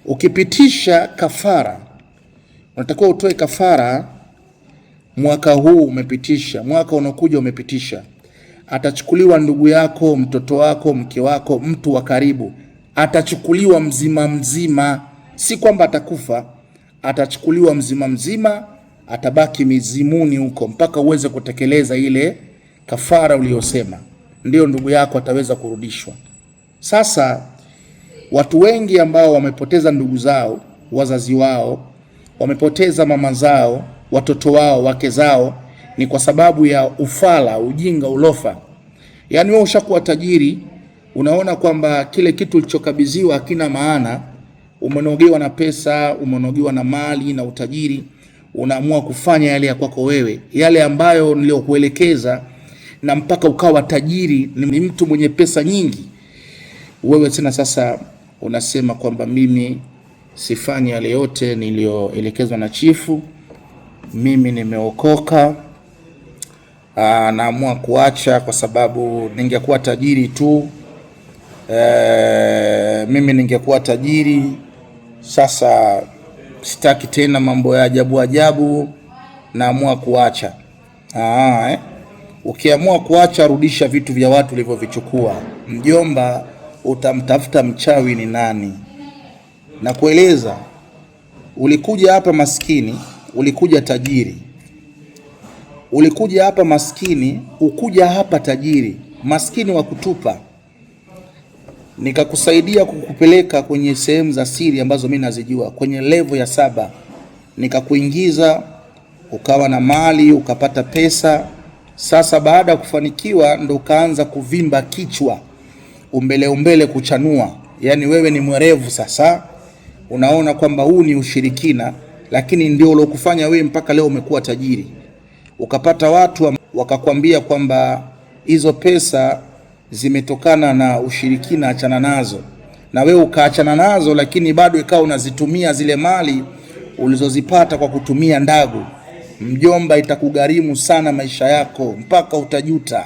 Ukipitisha kafara, unatakiwa utoe kafara mwaka huu umepitisha, mwaka unakuja umepitisha, atachukuliwa ndugu yako, mtoto wako, mke wako, mtu wa karibu, atachukuliwa mzima mzima, si kwamba atakufa, atachukuliwa mzima mzima, atabaki mizimuni huko mpaka uweze kutekeleza ile kafara uliyosema, ndio ndugu yako ataweza kurudishwa. Sasa watu wengi ambao wamepoteza ndugu zao, wazazi wao, wamepoteza mama zao, watoto wao, wake zao, ni kwa sababu ya ufala, ujinga, ulofa. Yaani wewe ushakuwa tajiri, unaona kwamba kile kitu ulichokabidhiwa hakina maana, umenogewa na pesa, umenogewa na mali na utajiri, unaamua kufanya yale ya kwako wewe, yale ambayo niliokuelekeza, na mpaka ukawa tajiri, ni mtu mwenye pesa nyingi. Wewe tena sasa unasema kwamba mimi sifanyi yale yote nilioelekezwa na chifu, mimi nimeokoka, naamua kuacha kwa sababu ningekuwa tajiri tu, mimi ningekuwa tajiri, sasa sitaki tena mambo ya ajabu ajabu, naamua kuacha. Ukiamua kuacha, rudisha vitu vya watu ulivyovichukua. Mjomba, utamtafuta mchawi ni nani? Na kueleza, ulikuja hapa maskini, ulikuja tajiri. Ulikuja hapa maskini, ukuja hapa tajiri. Maskini wa kutupa. Nikakusaidia kukupeleka kwenye sehemu za siri ambazo mimi nazijua, kwenye level ya 7. Nikakuingiza, ukawa na mali, ukapata pesa. Sasa baada ya kufanikiwa ndo ukaanza kuvimba kichwa, umbele kuchanua. Yaani wewe ni mwerevu sasa. Unaona kwamba huu ni ushirikina, lakini ndio uliokufanya wewe mpaka leo umekuwa tajiri. Ukapata watu wakakwambia kwamba hizo pesa zimetokana na ushirikina, achana nazo. Na wewe ukaachana nazo, lakini bado ikawa unazitumia zile mali ulizozipata kwa kutumia ndagu. Mjomba, itakugharimu sana maisha yako mpaka utajuta.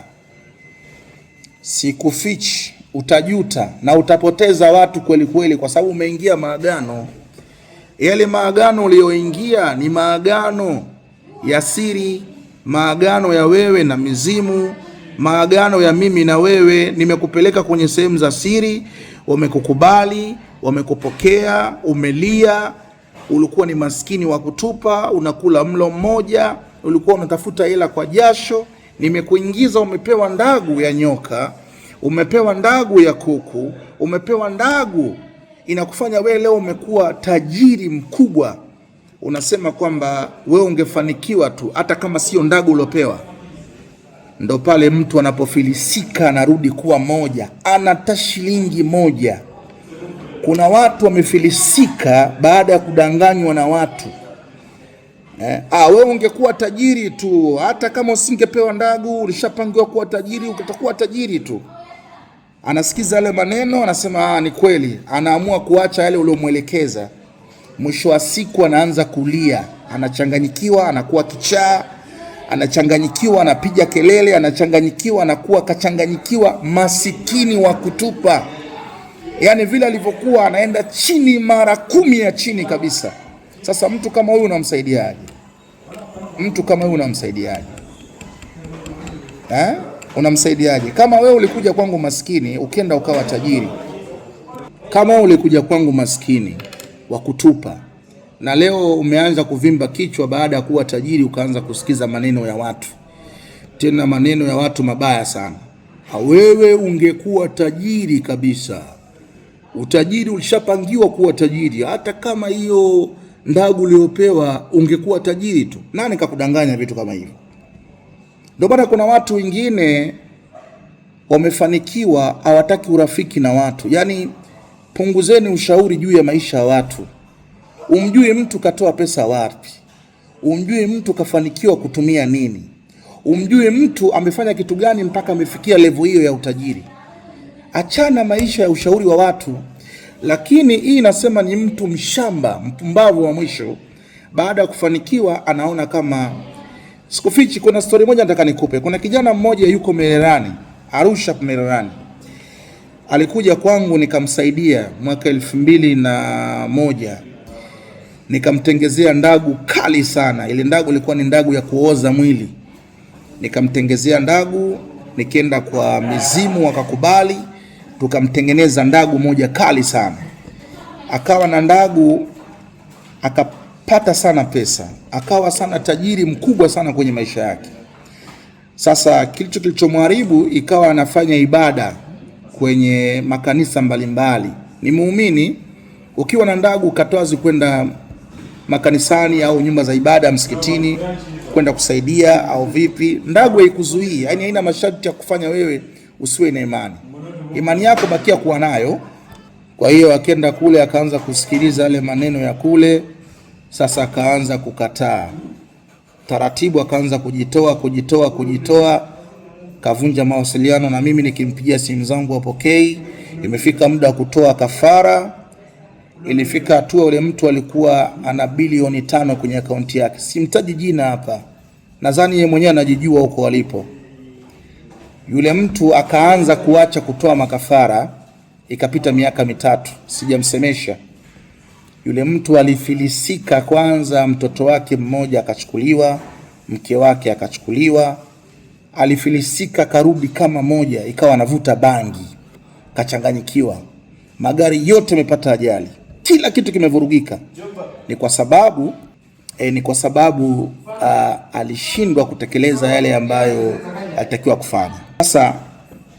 Sikufichi, utajuta na utapoteza watu kweli kweli, kwa sababu umeingia maagano. Yale maagano uliyoingia ni maagano ya siri, maagano ya wewe na mizimu, maagano ya mimi na wewe. Nimekupeleka kwenye sehemu za siri, wamekukubali, wamekupokea, umelia. Ulikuwa ni maskini wa kutupa, unakula mlo mmoja, ulikuwa unatafuta hela kwa jasho. Nimekuingiza, umepewa ndagu ya nyoka, umepewa ndagu ya kuku, umepewa ndagu inakufanya wewe leo umekuwa tajiri mkubwa. Unasema kwamba wewe ungefanikiwa tu hata kama sio ndagu uliopewa. Ndo pale mtu anapofilisika anarudi kuwa moja, ana shilingi moja. Kuna watu wamefilisika baada ya kudanganywa na watu. Wewe ungekuwa tajiri tu hata kama usingepewa ndagu, ulishapangiwa kuwa tajiri, utakuwa tajiri tu. Anasikiza yale maneno, anasema ni kweli, anaamua kuacha yale uliomuelekeza. Mwisho wa siku anaanza kulia, anachanganyikiwa, anakuwa kichaa, anachanganyikiwa, anapiga kelele, anachanganyikiwa, anakuwa kachanganyikiwa, masikini wa kutupa. Yaani vile alivyokuwa anaenda chini mara 10 ya chini kabisa. Sasa mtu kama huyu unamsaidiaje? Mtu kama huyu unamsaidiaje? Unamsaidiaje? Kama wewe ulikuja kwangu maskini, ukienda ukawa tajiri. Kama wewe ulikuja kwangu maskini wa kutupa, na leo umeanza kuvimba kichwa baada ya kuwa tajiri, ukaanza kusikiza maneno ya watu. Tena maneno ya watu mabaya sana. Wewe ungekuwa tajiri kabisa. Utajiri ulishapangiwa kuwa tajiri. Hata kama hiyo ndagu uliopewa ungekuwa tajiri tu. Nani kakudanganya vitu kama hivyo? Ndio maana kuna watu wengine wamefanikiwa, hawataki urafiki na watu. Yaani punguzeni ushauri juu ya maisha ya watu. Umjui mtu katoa pesa wapi. Umjui mtu kafanikiwa kutumia nini. Umjui mtu amefanya kitu gani mpaka amefikia level hiyo ya utajiri. Achana maisha ya ushauri wa watu. Lakini hii nasema ni mtu mshamba, mpumbavu wa mwisho. Baada ya kufanikiwa anaona kama, sikufichi, kuna story moja nataka nikupe. Kuna kijana mmoja yuko Mererani, Arusha Mererani. Alikuja kwangu nikamsaidia mwaka 2001, nikamtengezea ndagu kali sana. Ile ndagu ilikuwa ni ndagu ya kuoza mwili. Nikamtengezea ndagu, nikienda kwa mizimu wakakubali, tukamtengeneza ndagu moja kali sana. Akawa na ndagu, akapata sana pesa, akawa sana tajiri mkubwa sana kwenye maisha yake. Sasa kilichomharibu, ikawa anafanya ibada kwenye makanisa mbalimbali. Ni muumini, ukiwa na ndagu ukatoazi kwenda makanisani au nyumba za ibada msikitini kwenda kusaidia au vipi, ndagu haikuzuii, yani haina masharti ya kufanya wewe usiwe na imani. Imani yako bakia kuwa nayo. Kwa hiyo akaenda kule, akaanza kusikiliza yale maneno ya kule. Sasa akaanza kukataa taratibu, akaanza kujitoa, kavunja mawasiliano na mimi. Nikimpigia simu zangu hapokei. Imefika muda wa kutoa kafara. Ilifika hatua yule mtu alikuwa ana bilioni 5 kwenye akaunti yake. Simtaji jina hapa, nadhani yeye mwenyewe anajijua huko alipo. Yule mtu akaanza kuacha kutoa makafara. Ikapita miaka 3 sijamsemesha. Yule mtu alifilisika. Kwanza mtoto wake mmoja akachukuliwa, mke wake akachukuliwa. Alifilisika, karudi kama moja, ikawa anavuta bangi, kachanganyikiwa, magari yote yamepata ajali, kila kitu kimevurugika. Ni kwa sababu alishindwa kutekeleza yale ambayo alitakiwa kufanya. Sasa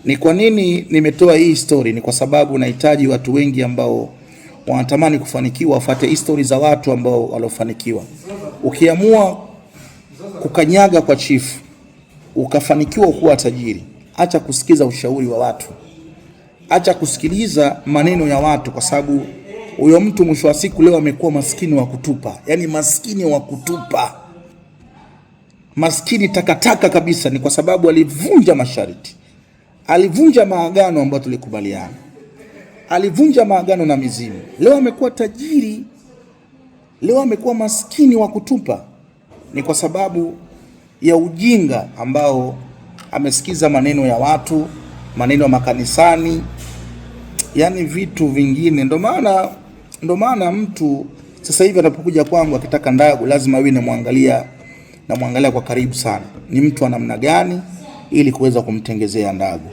ni kwa nini nimetoa hii story? Ni kwa sababu nahitaji watu wengi ambao wanatamani kufanikiwa wafuate history za watu ambao walofanikiwa. Ukiamua kukanyaga kwa chifu ukafanikiwa kuwa tajiri, acha kusikiza ushauri wa watu, acha kusikiliza maneno ya watu, kwa sababu huyo mtu mwisho wa siku leo amekuwa maskini wa kutupa. Yani maskini wa kutupa, maskini takataka kabisa. Ni kwa sababu alivunja masharti, alivunja maagano ambayo tulikubaliana, alivunja maagano na mizimu. Leo amekuwa tajiri, leo amekuwa maskini wa kutupa. Ni kwa sababu ya ujinga ambao amesikiza maneno ya watu, maneno ya makanisani, yani vitu vingine. Ndo maana mtu sasa hivi anapokuja kwangu akitaka ndagu, lazima awe namwangalia kwa karibu sana, ni mtu wa namna gani, ili kuweza kumtengezea ndagu.